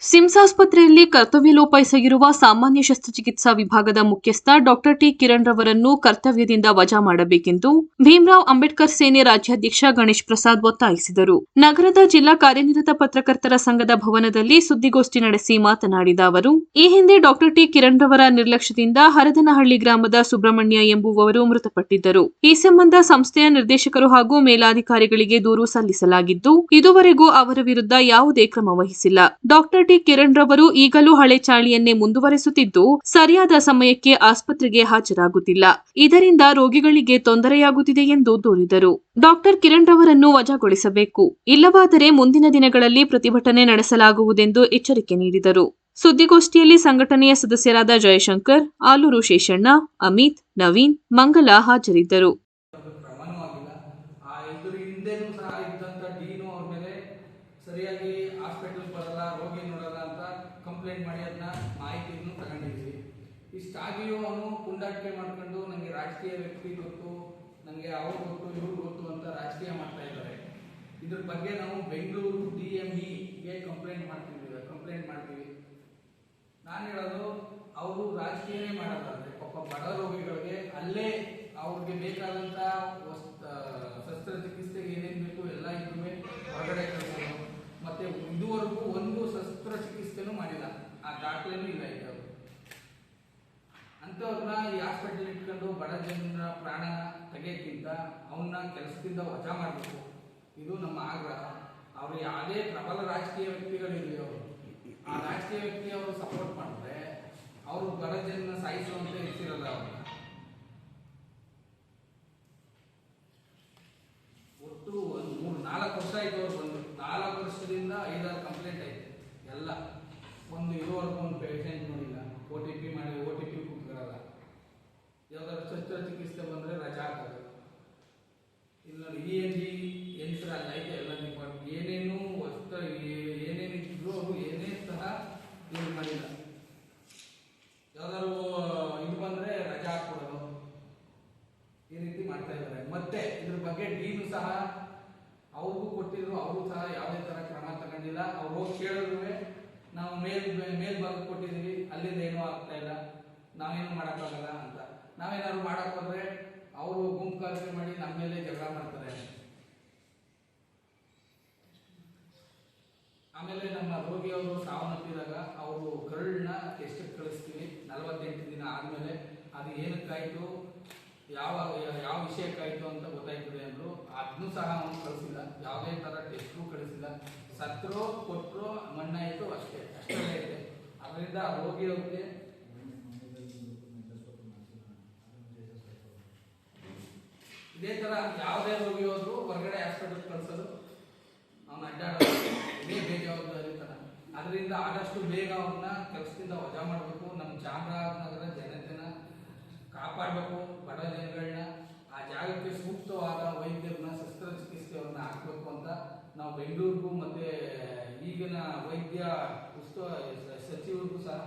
Sims ಆಸ್ಪತ್ರೆಯಲ್ಲಿ ಕರ್ತವ್ಯ ಲೋಪ ಎಸಗಿರುವ ಸಾಮಾನ್ಯ ಶಸ್ತ್ರಚಿಕಿತ್ಸಾ ವಿಭಾಗದ ಮುಖ್ಯಸ್ಥ ಡಾಕ್ಟರ್ ಟಿ ಕಿರಣ್ ರವರನ್ನು ಕರ್ತವ್ಯದಿಂದ ವಜಾ ಮಾಡಬೇಕೆಂದು ಭೀಮರಾವ್ ಅಂಬೇಡ್ಕರ್ ಸೇನೆ ರಾಜ್ಯಾಧ್ಯಕ್ಷ ಗಣೇಶ್ ಪ್ರಸಾದ್ ಒತ್ತಾಯಿಸಿದರು. ನಗರದ ಜಿಲ್ಲಾ ಕಾರ್ಯನಿರತ ಪತ್ರಕರ್ತರ ಸಂಘದ ಭವನದಲ್ಲಿ ಸುದ್ದಿಗೋಷ್ಠಿ ನಡೆಸಿ ಮಾತನಾಡಿದ ಅವರು, ಈ ಹಿಂದೆ ಡಾಕ್ಟರ್ ಟಿ ಕಿರಣ್ ರವರ ನಿರ್ಲಕ್ಷ್ಯದಿಂದ ಹರದನಹಳ್ಳಿ ಗ್ರಾಮದ ಸುಬ್ರಹ್ಮಣ್ಯ ಎಂಬುವವರು ಮೃತಪಟ್ಟಿದ್ದರು. ಈ ಸಂಬಂಧ ಸಂಸ್ಥೆಯ ನಿರ್ದೇಶಕರು ಹಾಗೂ ಮೇಲಾಧಿಕಾರಿಗಳಿಗೆ ದೂರು ಸಲ್ಲಿಸಲಾಗಿದ್ದು, ಇದುವರೆಗೂ ಅವರ ವಿರುದ್ಧ ಯಾವುದೇ ಕ್ರಮ ವಹಿಸಿಲ್ಲ. ಡಾಕ್ಟರ್ ಟಿ ಕಿರಣ್ ರವರು ಈಗಲೂ ಹಳೆ ಚಾಳಿಯನ್ನೇ ಮುಂದುವರೆಸುತ್ತಿದ್ದು, ಸರಿಯಾದ ಸಮಯಕ್ಕೆ ಆಸ್ಪತ್ರೆಗೆ ಹಾಜರಾಗುತ್ತಿಲ್ಲ. ಇದರಿಂದ ರೋಗಿಗಳಿಗೆ ತೊಂದರೆಯಾಗುತ್ತಿದೆ ಎಂದು ದೂರಿದರು. ಡಾಕ್ಟರ್ ಕಿರಣ್ ರವರನ್ನು ವಜಾಗೊಳಿಸಬೇಕು, ಇಲ್ಲವಾದರೆ ಮುಂದಿನ ದಿನಗಳಲ್ಲಿ ಪ್ರತಿಭಟನೆ ನಡೆಸಲಾಗುವುದೆಂದು ಎಚ್ಚರಿಕೆ ನೀಡಿದರು. ಸುದ್ದಿಗೋಷ್ಠಿಯಲ್ಲಿ ಸಂಘಟನೆಯ ಸದಸ್ಯರಾದ ಜಯಶಂಕರ್, ಆಲೂರು ಶೇಷಣ್ಣ, ಅಮಿತ್, ನವೀನ್, ಮಂಗಲ ಹಾಜರಿದ್ದರು. ಸರಿಯಾಗಿ ಹಾಸ್ಪಿಟಲ್ ಬರಲ್ಲ, ರೋಗಿ ನೋಡಲ್ಲ ಅಂತ ಕಂಪ್ಲೇಂಟ್ ಮಾಡಿ ಅದನ್ನ ಮಾಹಿತಿಯನ್ನು ತಗೊಂಡಿದ್ವಿ. ಇಷ್ಟಾಗಿಯೂ ಅವನು ಪುಂಡಾಟಿಕೆ ಮಾಡ್ಕೊಂಡು ನನಗೆ ರಾಜಕೀಯ ವ್ಯಕ್ತಿ ಗೊತ್ತು, ನನಗೆ ಅವ್ರು ಗೊತ್ತು, ಇವ್ರು ಗೊತ್ತು ಅಂತ ರಾಜಕೀಯ ಮಾಡ್ತಾ ಇದ್ದಾರೆ. ಇದ್ರ ಬಗ್ಗೆ ನಾವು ಬೆಂಗಳೂರು DMEಗೆ ಕಂಪ್ಲೇಂಟ್ ಮಾಡ್ತೀವಿ. ನಾನು ಹೇಳೋದು, ಅವರು ರಾಜಕೀಯನೇ ಮಾಡೋದಾದ್ರೆ ಪಾಪ ಬಡ ರೋಗಿಗಳಿಗೆ ಅಲ್ಲೇ ಅವ್ರಿಗೆ ಬೇಕಾದಂಥ ಶಸ್ತ್ರಚಿಕಿತ್ಸೆಗೆ ಏನೇನು ಬೇಕು ಎಲ್ಲ ಇದ್ರೂ ಹೊರಗಡೆ ಕಳಿಸೋದು. ಮತ್ತೆ ಇದುವರೆಗೂ ಒಂದು ಶಸ್ತ್ರಚಿಕಿತ್ಸೆನೂ ಮಾಡಿಲ್ಲ, ಆ ದಾಖಲೆನೂ ಇಲ್ಲ ಇದ್ದವರು. ಅಂಥವ್ರನ್ನ ಈ ಹಾಸ್ಪಿಟಲ್ ಇಟ್ಕೊಂಡು ಬಡ ಜನರ ಪ್ರಾಣ ತೆಗೆಯಕ್ಕಿಂತ ಅವನ್ನ ಕೆಲಸದಿಂದ ವಜಾ ಮಾಡಬೇಕು. ಇದು ನಮ್ಮ ಆಗ್ರಹ. ಅವರು ಯಾವುದೇ ಪ್ರಬಲ ರಾಜಕೀಯ ವ್ಯಕ್ತಿಗಳಿರಲಿ, ಅವರು ಆ ರಾಜಕೀಯ ವ್ಯಕ್ತಿ ಅವರು ಸಪೋರ್ಟ್ ಮಾಡಿದ್ರೆ ಅವರು ಬಡ ಜನನ ಸಾಯಿಸುವಂತ ಇರ್ತಿರಲ್ಲ. ಅವ್ರನ್ನ ಒಟ್ಟು ಒಂದು 3-4 ವರ್ಷ ಆಯ್ತು ಅವ್ರು ಬಂದು. 4 ವರ್ಷದಿಂದ 5-6 ಕಂಪ್ಲೇಂಟ್ ಆಯ್ತು. ಎಲ್ಲ ಒಂದು ಇದುವರೆಗೂ ಒಂದು ಪೇಷಂಟ್ ನೋಡಿಲ್ಲ. OTP ಕೂತ್ಕೊಳ್ಳಲ್ಲ. ಯಾವ್ದಾದ್ರು ಶಸ್ತ್ರಚಿಕಿತ್ಸೆ ಬಂದ್ರೆ ರಜಾ ಹಾಕೋದು. ಇಲ್ಲಿ ENG ಯಂತ್ರ ಅಲ್ಲಿ ಐತೆ, ಎಲ್ಲ ಡಿಪಾರ್ಟ್ಮೆಂಟ್ ಏನೇನು ಏನೇನಿದ್ರು ಅವರು ಏನೇ ಸಹ ಇದು ಮಾಡಿಲ್ಲ. ಯಾವ್ದಾದ್ರು ಇದು ಬಂದ್ರೆ ರಜಾ ಹಾಕ್ಕೊಡೋದು, ಈ ರೀತಿ ಮಾಡ್ತಾ ಇದ್ದಾರೆ. ಮತ್ತೆ ಇದ್ರ ಬಗ್ಗೆ ಡೀನು ಸಹ ಅವ್ರಿಗೂ ಕೊಟ್ಟಿದ್ರು, ಅವರು ಸಹ ಯಾವುದೇ ತರ ಕ್ರಮ ತಗೊಂಡಿಲ್ಲ. ಅವ್ರು ಹೋಗಿ ಕೇಳಿದ್ರು ನಾವು ಮೇಲ್ಭಾಗ ಕೊಟ್ಟಿದ್ದೀವಿ, ಅಲ್ಲಿಂದ ಏನೂ ಆಗ್ತಾ ಇಲ್ಲ, ನಾವೇನು ಮಾಡೋಕ್ಕಾಗಲ್ಲ ಅಂತ. ನಾವೇನಾದ್ರು ಮಾಡಕ್ ಹೋದ್ರೆ ಅವರು ಗುಂಪು ಕಾರ್ಯ ಮಾಡಿ ನಮ್ಮ ಮೇಲೆ ಜಗಳ ಮಾಡ್ತಾರೆ. ಆಮೇಲೆ ನಮ್ಮ ರೋಗಿಯವರು ಸಾವನ್ನಪ್ಪಿದಾಗ ಅವರು ಕರುಳನ್ನ ಟೆಸ್ಟಿಗೆ ಕಳಿಸ್ತೀವಿ. 48 ದಿನ ಆದ್ಮೇಲೆ ಅದು ಏನಕ್ಕಾಯ್ತು, ಯಾವ ವಿಷಯಕ್ಕಾಯ್ತು ಅಂತ ಗೊತ್ತಾಯ್ತದೆ ಅಂದ್ರು. ಅದನ್ನು ಸಹ ಅವನು ಕಳಿಸಿಲ್ಲ, ಯಾವುದೇ ತರ ಟೆಸ್ಟ್ಗೂ ಕಳಿಸಿಲ್ಲ. ಸತ್ರು ಕೊಟ್ಟರು ಮಣ್ಣಾಯಿತು, ಅಷ್ಟೇ ಇದೆ. ಅದರಿಂದ ರೋಗಿಯವ್ರಿಗೆ ಇದೇ ತರ ಯಾವುದೇ ರೋಗಿ ಹೋದ್ರು ಹೊರಗಡೆ ಹಾಸ್ಪಿಟಲ್ ಕಳಿಸೋದು, ಅವನು ಅಡ್ಡಾಡೋದು, ಇದೇ ಬೇಜವಾಬ್ದಾರಿ ತರ. ಅದರಿಂದ ಆದಷ್ಟು ಬೇಗ ಅವ್ರನ್ನ ಕೆಲಸದಿಂದ ವಜಾ ಮಾಡಬೇಕು. ನಮ್ಮ ಚಾಮರಾಜನಗರ ಜನತೆನ ಕಾಪಾಡಬೇಕು. ಬಡ ಜನಗಳನ್ನ ಆ ಜಾಗಕ್ಕೆ ಸೂಕ್ತವಾದ ವೈದ್ಯರನ್ನ, ಶಸ್ತ್ರಚಿಕಿತ್ಸೆಯವ್ರನ್ನ ಹಾಕಬೇಕು ಅಂತ ನಾವು ಬೆಂಗಳೂರಿಗೂ ಮತ್ತೆ ಈಗಿನ ವೈದ್ಯ ಸಚಿವರಿಗೂ ಸಹ